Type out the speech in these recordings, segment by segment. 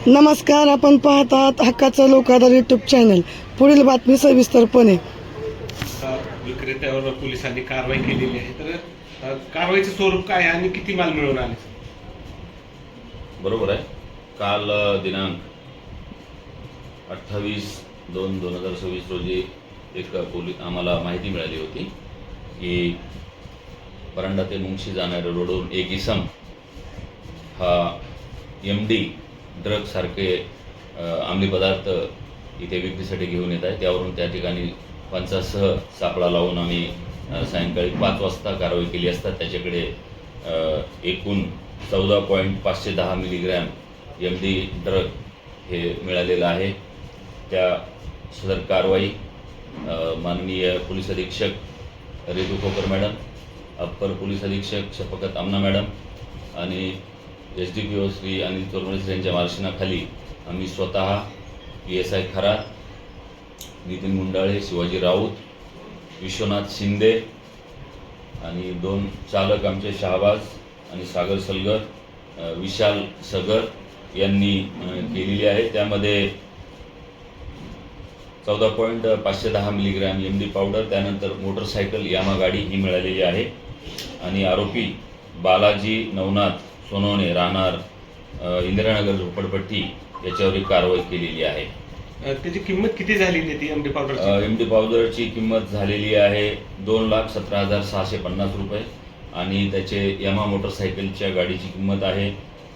नमस्कार, आपण पाहत आहात हक्काचा लोकाधार यूट्यूब चॅनल. पुढील बातमी सविस्तरपणे. विक्रेत्यावर पोलिसांनी कारवाई केलेली आहे. तर कारवाईचं स्वरूप काय आणि किती माल मिळवून आले? बरोबर आहे. काल दिनांक 28/2/2026 रोजी एक आम्हाला माहिती मिळाली होती की परांडा ते मुंगशी जाणाऱ्या रोडवरून एक इसम हा MD ड्रग सारखे अंमली पदार्थ इथे विक्रीसाठी घेऊन येत आहे. त्यावरून त्या ठिकाणी पंचासह सापळा लावून आम्ही सायंकाळी 5 वाजता कारवाई केली असता त्याच्याकडे एकूण 14.510 मिलीग्रॅम MD ड्रग हे मिळालेलं आहे. त्या सदर कारवाई माननीय पोलीस अधीक्षक रितू खोकर मॅडम, अप्पर पोलीस अधीक्षक शफकत आमना मॅडम आणि SDPO श्री अनिल चोरमळे यांच्या मार्गदर्शनाखाली आम्ही स्वतः PSI खरात, नितीन मुंडाळे, शिवाजी राऊत, विश्वनाथ शिंदे आणि 2 चालक आमचे शहाबाज आणि सागर सलगर, विशाल सगर यांनी केलेली आहे. त्यामध्ये 14.510 मिलीग्रॅम MD पावडर, त्यानंतर मोटरसायकल यामा गाडी ही मिळालेली आहे. आणि आरोपी बालाजी नवनाथ सोनवणे राहणार इंदिरानगर झोपडपट्टी याच्यावर एक कारवाई केलेली आहे. त्याची किंमत किती झालेली आहे? ती MD पावडर MD पावडरची किंमत झालेली आहे 2,17,650 रुपये आणि त्याचे यामा मोटरसायकलच्या गाडीची किंमत आहे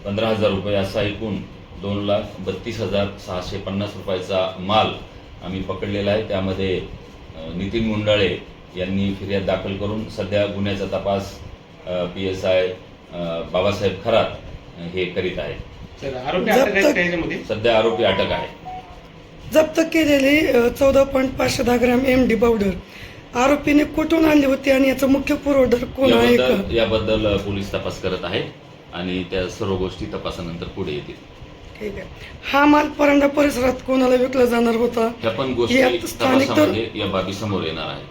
15,000 रुपये. असा एकूण 2,32,650 रुपयाचा माल आम्ही पकडलेला आहे. त्यामध्ये नितीन मुंडाळे यांनी फिर्याद दाखल करून सध्या गुन्ह्याचा तपास PSI बाबासाहेब खरात हे करीत आहे. सध्या आरोपी अटक आहे. जप्त केलेली 14.510 ग्रॅम MD पावडर आरोपीने कुठून आणली होती आणि याचा मुख्य पुरवठादार कोण आहे याबद्दल पोलीस तपास करत आहेत आणि त्या सर्व गोष्टी तपासानंतर पुढे येतील. ठीक आहे. हा माल परांडा परिसरात कोणाला विकला जाणार होता? ह्या पण गोष्टी तपासामध्ये या बाबी समोर येणार आहेत.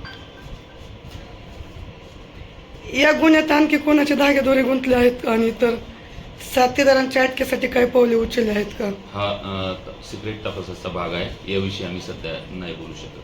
या गुन्ह्यात आणखी कोणाचे धागेदोरे गुंतले आहेत आणि तर साथीदारांच्या अटकेसाठी काय पावले उचलले आहेत का? हा सिक्रेट तपासाचा भाग आहे. याविषयी आम्ही सध्या नाही बोलू शकत.